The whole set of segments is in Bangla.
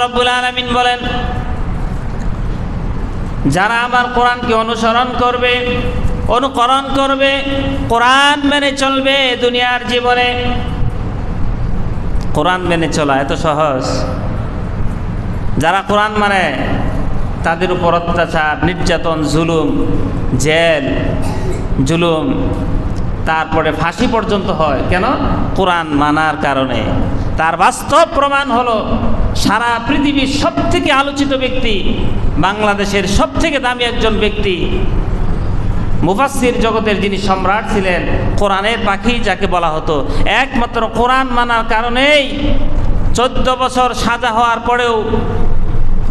রাব্বুল আলামিন বলেন, যারা আমার কোরআনকে অনুসরণ করবে, অনুকরণ করবে, কোরআন মেনে চলবে দুনিয়ার জীবনে। কোরআন মেনে চলা এত সহজ? যারা কোরআন মানে তাদের উপর অত্যাচার, নির্যাতন, জুলুম, জেল, জুলুম, তারপরে ফাঁসি পর্যন্ত হয়। কেন? কোরআন মানার কারণে। তার বাস্তব প্রমাণ হলো সারা পৃথিবীর সবথেকে আলোচিত ব্যক্তি, বাংলাদেশের সবথেকে দামি একজন ব্যক্তি, মুফাসসির জগতের যিনি সম্রাট ছিলেন, কোরআনের পাখি যাকে বলা হতো, একমাত্র কোরআন মানার কারণেই 14 বছর সাজা হওয়ার পরেও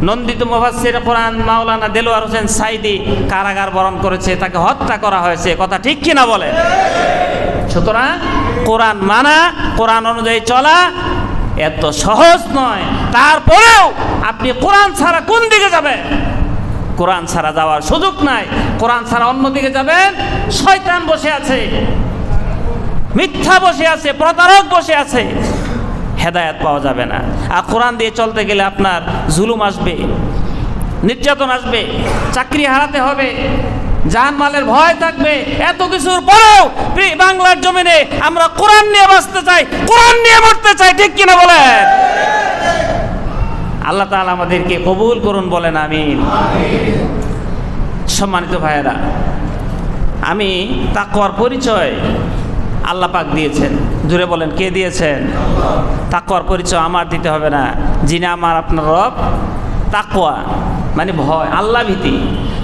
নন্দিত মুফাসসির কোরআন মাওলানা দেলোয়ার হোসেন সাইদি কারাগার বরণ করেছে, তাকে হত্যা করা হয়েছে। কথা ঠিক কিনা বলে? সুতরাং কোরআন মানা, কোরআন অনুযায়ী চলা এত সহজ নয়। তারপরেও আপনি কোরআন ছাড়া কোন দিকে যাবেন? কোরআন ছাড়া যাওয়ার সুযোগ নাই। কোরআন ছাড়া অন্যদিকে যাবেন, শয়তান বসে আছে, মিথ্যা বসে আছে, প্রতারক বসে আছে, হেদায়েত পাওয়া যাবে না। আর কোরআন দিয়ে চলতে গেলে আপনার জুলুম আসবে, নির্যাতন আসবে, চাকরি হারাতে হবে, জানমালের ভয় থাকবে। এত কিছুর পরেও বাংলার জমিনে আমরা কোরআন নিয়ে বাঁচতে চাই, কোরআন নিয়ে মরতে চাই। ঠিক কিনা বলেন? আল্লাহ তাআলা আমাদেরকে কবুল করুন, বলেন আমিন। সম্মানিত ভাইয়েরা, আমি তাকওয়ার পরিচয় আল্লাহ পাক দিয়েছেন। জুড়ে বলেন, কে দিয়েছেন? তাকওয়ার পরিচয় আমার দিতে হবে না, যিনি আমার আপনার রব। তাকওয়া মানে ভয়, আল্লাহ ভীতি।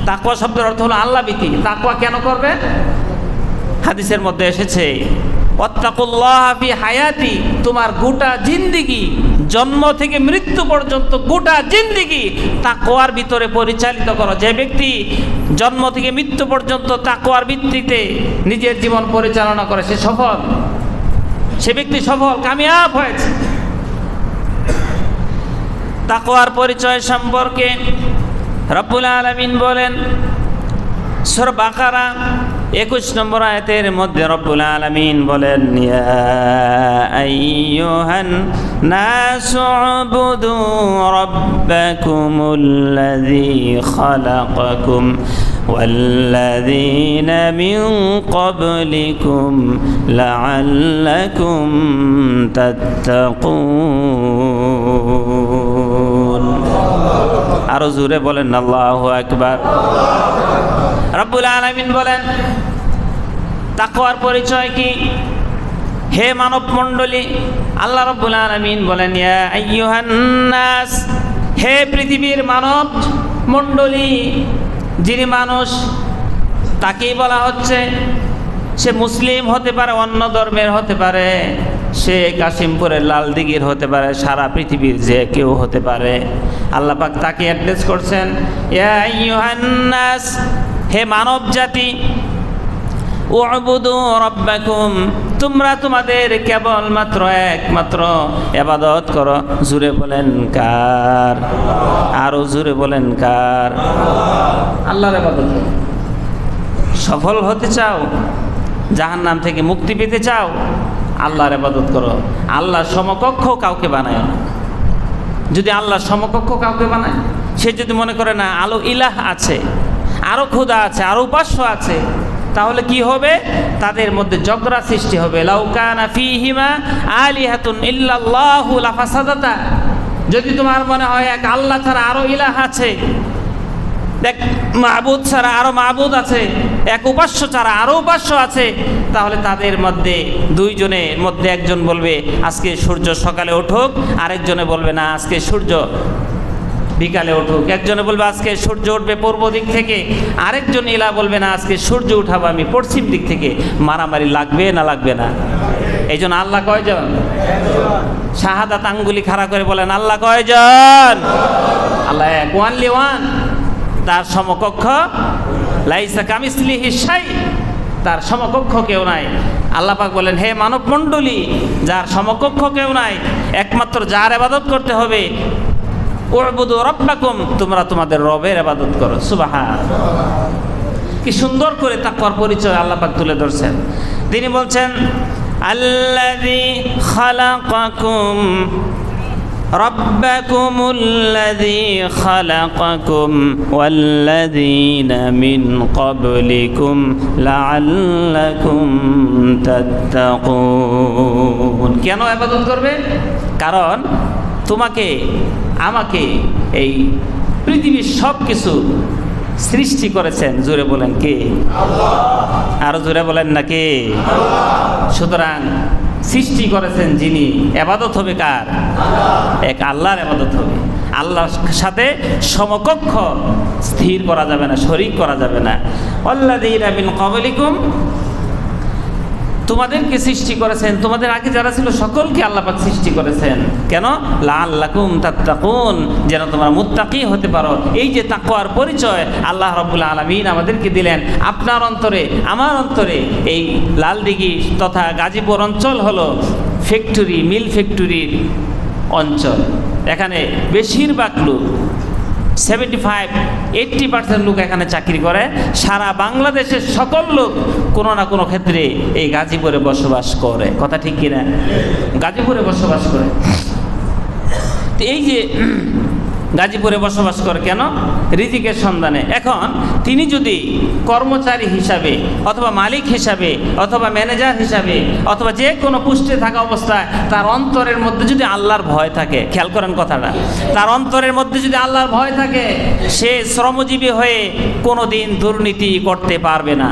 তাকওয়া শব্দের অর্থ হলো আল্লাহ ভীতি। তাকওয়া কেন করবে? হাদিসের মধ্যে এসেছে, ওয়াত্তাকুল্লাহ ফি হায়াতি, তোমার গোটা জিন্দেগি, জন্ম থেকে মৃত্যু পর্যন্ত গোটা জিন্দেগি তাকওয়ার ভিতরে পরিচালিত করো। যে ব্যক্তি জন্ম থেকে মৃত্যু পর্যন্ত তাকওয়ার ভিত্তিতে নিজের জীবন পরিচালনা করে, সে সফল, সে ব্যক্তি সফল, কামিয়াব হয়েছে। তাকওয়ার পরিচয় সম্পর্কে রব্বুল আলামিন বলেন, সূরা বাকারা 21 নম্বর আয়াতের মধ্যে রব্বুল আলামিন বলেন, ইয়া আইয়ুহান নাসু উবুদু রাব্বাকুমুল্লাযী খালাকাকুম ওয়াল্লাযীনা মিন ক্বাবলিকুম লাআল্লাকুম তাত্তাকুন। আরো জোরে বলেন আল্লাহু আকবার। রব্বুল আলামিন বলেন, তাকওয়ার পরিচয় কি? হে মানব মণ্ডলী, আল্লাহ রব্বুল আলামিন বলেন, ইয়া আইয়ুহান নাস, হে পৃথিবীর মানব মণ্ডলী। যিনি মানুষ তাকেই বলা হচ্ছে। সে মুসলিম হতে পারে, অন্য ধর্মের হতে পারে, সে কাশিমপুরের লালদিঘির হতে পারে, সারা পৃথিবীর যে কেউ হতে পারে। আল্লাহ পাক তাকে অ্যাড্রেস করছেন, ইয়া আইয়ুহান নাস, হে মানব জাতি, উবুদু রাব্বাকুম, তোমরা তোমাদের কেবলমাত্র একমাত্র ইবাদত করো। জুরে বলেন কার? আরো জুরে বলেন কার? আল্লাহর ইবাদত করো। সফল হতে চাও, জাহান্নাম থেকে মুক্তি পেতে চাও, আল্লাহর ইবাদত করো। আল্লাহর সমকক্ষ কাউকে বানায় না। যদি আল্লাহর সমকক্ষ কাউকে বানায়, সে যদি মনে করে না আলো ইলাহ আছে, আরো খোদা আছে, আরো উপাস্য আছে, তাহলে কি হবে? তাদের মধ্যে ঝগড়া সৃষ্টি হবে। লাউ কানা ফীহিমা আলিহাতুন ইল্লাল্লাহু লাফাসাদাতা, যদি তোমার মনে হয় এক আল্লাহ ছাড়া আরো ইলাহ আছে, এক মাবুদ ছাড়া আরো মাবুদ আছে, এক উপাস্য ছাড়া আরো উপাস্য আছে, তাহলে তাদের মধ্যে দুইজনের মধ্যে একজন বলবে আজকে সূর্য সকালে উঠুক, আরেকজনে বলবে না আজকে সূর্য বিকালে উঠুক। একজনে বলবে আজকে সূর্য উঠবে পূর্ব দিক থেকে, আরেকজন ইলা বলবে না আজকে সূর্য উঠাবো আমি পশ্চিম দিক থেকে। মারামারি লাগবে না লাগবে না? এই জন্য আল্লাহ কয়জন? শাহাদাত আঙ্গুলি খাড়া করে বলেন, আল্লাহ কয়জন? আল্লাহ এক, ওয়ানলি ওয়ান। তার সমকক্ষ লাইসা কামিসলিহি শাই, তার সমকক্ষ কেউ নাই। আল্লাহ পাক বলেন, হে মানব মণ্ডলী, যার সমকক্ষ কেউ নাই, একমাত্র যার ইবাদত করতে হবে, উবুদু রাব্বাকুম, তোমরা তোমাদের রবের ইবাদত করো। সুবহানাল্লাহ। কি সুন্দর করে তাকওয়ার পরিচয় আল্লাহ পাক তুলে ধরছেন। তিনি বলছেন, আল্লাযী খালাকাকুম, রাব্বাকুমুল্লাযী খালাকাকুম ওয়াল্লাযীনা মিন ক্বাবলিকুম লাআল্লাকুম তাত্তাকুন। কেন ইবাদত করবে? কারণ তোমাকে আমাকে এই পৃথিবীর সব কিছু সৃষ্টি করেছেন। জোরে বলেন কে? আল্লাহ। আরো জোরে বলেন না কে? আল্লাহ। সুতরাং সৃষ্টি করেছেন যিনি, ইবাদত হবে কার? আল্লাহ। এক আল্লাহর ইবাদত হবে। আল্লাহর সাথে সমকক্ষ স্থির করা যাবে না, শরীক করা যাবে না। আল্লাযীনা মিন ক্বাবলিকুম, তোমাদেরকে সৃষ্টি করেছেন, তোমাদের আগে যারা ছিল সকলকে আল্লাহ পাক সৃষ্টি করেছেন। কেন? লাআল্লাকুম তাত্তাকুন, যেন তোমরা মুত্তাকি হতে পারো। এই যে তাকওয়ার পরিচয় আল্লাহ রাব্বুল আলামিন আমাদেরকে দিলেন। আপনার অন্তরে, আমার অন্তরে এই লালদিঘি তথা গাজীপুর অঞ্চল হলো ফ্যাক্টরি, মিল ফ্যাক্টরির অঞ্চল। এখানে বেশিরভাগ লোক 75-80% লোক এখানে চাকরি করে। সারা বাংলাদেশের সকল লোক কোনো না কোনো ক্ষেত্রে এই গাজীপুরে বসবাস করে। কথা ঠিক কিনা? গাজীপুরে বসবাস করে। এই যে গাজীপুরে বসবাস করে কেন? রিজিকের সন্ধানে। এখন তিনি যদি কর্মচারী হিসাবে অথবা মালিক হিসাবে অথবা ম্যানেজার হিসাবে অথবা যে কোনো পোস্টে থাকা অবস্থায় তার অন্তরের মধ্যে যদি আল্লাহর ভয় থাকে, খেয়াল করেন কথাটা, তার অন্তরের মধ্যে যদি আল্লাহর ভয় থাকে, সে শ্রমজীবী হয়ে কোনো দিন দুর্নীতি করতে পারবে না।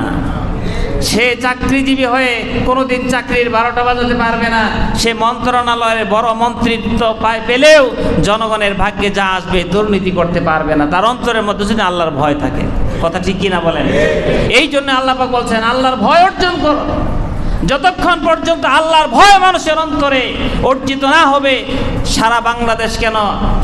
সে চাকরিজীবী হয়ে কোনোদিন চাকরির 12টা বাজাতে পারবে না। সে মন্ত্রণালয়ের বড় মন্ত্রিত্ব পেলেও জনগণের ভাগ্যে যা আসবে দুর্নীতি করতে পারবে না। তার অন্তরের মধ্যে যদি আল্লাহর ভয় থাকে। কথা ঠিক কিনা বলেন? এই জন্য আল্লাহ পাক বলছেন আল্লাহর ভয় অর্জন করো। যতক্ষণ পর্যন্ত আল্লাহর ভয় মানুষের অন্তরে অর্জিত না হবে, সারা বাংলাদেশ কেন,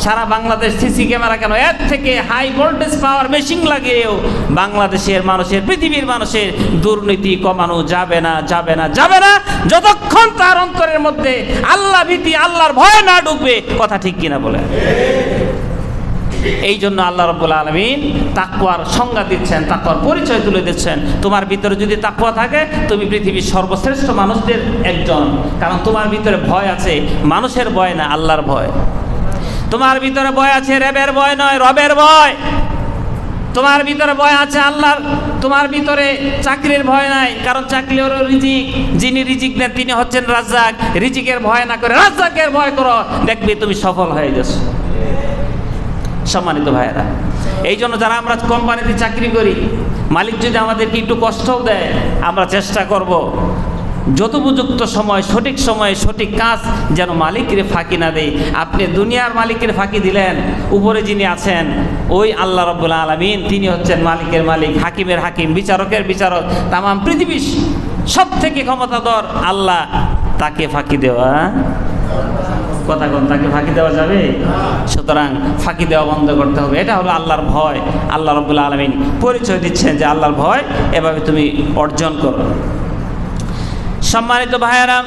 সারা বাংলাদেশ সিসি ক্যামেরা কেন, এর থেকে হাই ভোল্টেজ পাওয়ার মেশিন লাগিয়েও বাংলাদেশের মানুষের, পৃথিবীর মানুষের দুর্নীতি কমানো যাবে না, যাবে না, যাবে না, যতক্ষণ তার অন্তরের মধ্যে আল্লাহ ভীতি, আল্লাহর ভয় না ঢুকবে। কথা ঠিক কিনা বলে? এই জন্য আল্লাহ রাব্বুল আলামিন তাকওয়ার সংজ্ঞা দিচ্ছেন, তাকওয়ার পরিচয় তুলে দিচ্ছেন। তোমার ভিতরে যদি তাকওয়া থাকে, তুমি পৃথিবীর সর্বশ্রেষ্ঠ মানুষদের একজন। কারণ তোমার ভিতরে ভয় আছে, মানুষের ভয় না, আল্লাহর ভয়। তোমার ভিতরে ভয় আছে রেবের ভয় নয়, রবের ভয়। তোমার ভিতরে ভয় আছে আল্লাহর। তোমার ভিতরে চাকরির ভয় নাই, কারণ চাকরি হলো রিজিক। যিনি রিজিক দেন তিনি হচ্ছেন রাজ্জাক। রিজিকের ভয় না করে রাজ্জাকের ভয় করো, দেখবে তুমি সফল হয়ে গেছো। সম্মানিত ভাইয়েরা, এই জন্য যারা আমরা কোম্পানিতে চাকরি করি, মালিক যদি আমাদেরকে একটু কষ্টও দেয়, আমরা চেষ্টা করব যথোপযুক্ত সময়, সঠিক সময়ে সঠিক কাজ যেন মালিকের ফাঁকি না দেয়। আপনি দুনিয়ার মালিকের ফাঁকি দিলেন, উপরে যিনি আছেন ওই আল্লাহ রাব্বুল আলামিন, তিনি হচ্ছেন মালিকের মালিক, হাকিমের হাকিম, বিচারকের বিচারক, তাম পৃথিবীর সব থেকে ক্ষমতাধর আল্লাহ। তাকে ফাঁকি দেওয়া, কথা কোন, তাকে ফাঁকি দেওয়া যাবে? সুতরাং ফাঁকি দেওয়া বন্ধ করতে হবে। এটা হলো আল্লাহর ভয়। আল্লাহ রাব্বুল আলামিন পরিচয় দিচ্ছেন যে আল্লাহর ভয় এভাবে তুমি অর্জন করো। সম্মানিত ভাইয়েরা,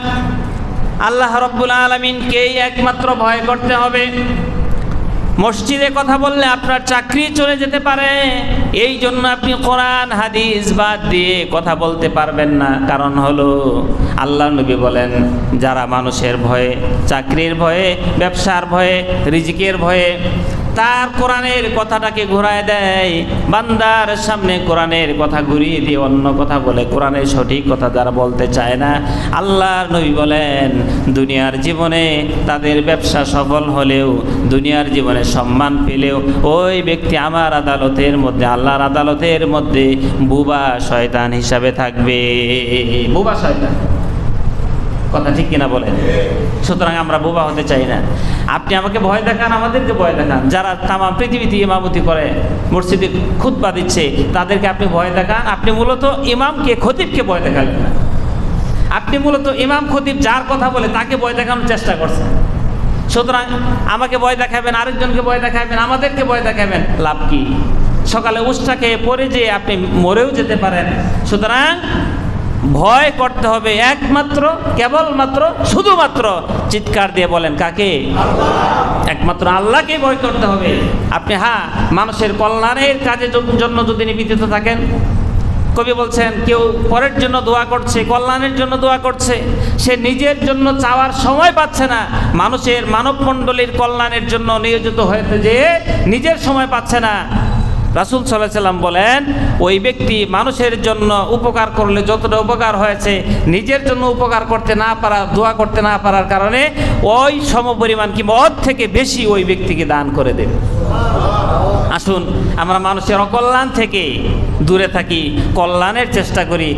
আল্লাহ রাব্বুল আলামিনকেই একমাত্র ভয় করতে হবে। মসজিদে কথা বললে আপনার চাকরি চলে যেতে পারে, এই জন্য আপনি কোরআন হাদিস বাদ দিয়ে কথা বলতে পারবেন না। কারণ হলো আল্লাহ নবী বলেন, যারা মানুষের ভয়ে, চাকরির ভয়ে, ব্যবসার ভয়ে, রিজিকের ভয়ে তার কোরআনের কথাটাকে ঘুরায় দেয়, বান্দার সামনে কোরআনের কথা ঘুরিয়ে দিয়ে অন্য কথা বলে, কোরআনের সঠিক কথা যারা বলতে চায় না, আল্লাহর নবী বলেন দুনিয়ার জীবনে তাদের ব্যবসা সফল হলেও, দুনিয়ার জীবনে সম্মান পেলেও ওই ব্যক্তি আমার আদালতের মধ্যে, আল্লাহর আদালতের মধ্যে বুবা শয়তান হিসাবে থাকবে। বুবা শয়তান, কথা ঠিক কিনা বলেন? সুতরাং আমরা বোবা হতে চাই না। আপনি আমাকে ভয় দেখান, আমাদেরকে ভয় দেখান। যারা তামাম পৃথিবীতে ইমামতি করে, মসজিদে খুতবা দিচ্ছে, তাদেরকে আপনি ভয় দেখান। আপনি মূলত ইমামকে, খতিবকে ভয় দেখালেন না। আপনি মূলত ইমাম খতিব যার কথা বলে তাকে ভয় দেখানোর চেষ্টা করছেন। সুতরাং আমাকে ভয় দেখাবেন, আরেকজনকে ভয় দেখাবেন, আমাদেরকে ভয় দেখাবেন, লাভ কি? সকালে উষ্টা খেয়ে পরে যে আপনি মরেও যেতে পারেন। সুতরাং ভয় করতে হবে একমাত্র, কেবলমাত্র, শুধুমাত্র, চিৎকার দিয়ে বলেন কাকে? একমাত্র আল্লাহকে ভয় করতে হবে। আপনি মানুষের কল্যাণের কাজের জন্য যদি নিবেদিত থাকেন, কবি বলছেন কেউ পরের জন্য দোয়া করছে, কল্যাণের জন্য দোয়া করছে, সে নিজের জন্য চাওয়ার সময় পাচ্ছে না, মানুষের মানবমণ্ডলীর কল্যাণের জন্য নিয়োজিত হয়েছে যে নিজের সময় পাচ্ছে না। রাসূল সাল্লাল্লাহু আলাইহি ওয়াসাল্লাম বলেন ওই ব্যক্তি মানুষের জন্য উপকার করলে যতটা উপকার হয়েছে, নিজের জন্য উপকার করতে না পারা, দোয়া করতে না পারার কারণে ওই সমপরিমাণ কিংবা ওর থেকে বেশি ওই ব্যক্তিকে দান করে দেবে। আসুন আমরা মানুষের অকল্যাণ থেকে দূরে থাকি, কল্যাণের চেষ্টা করি।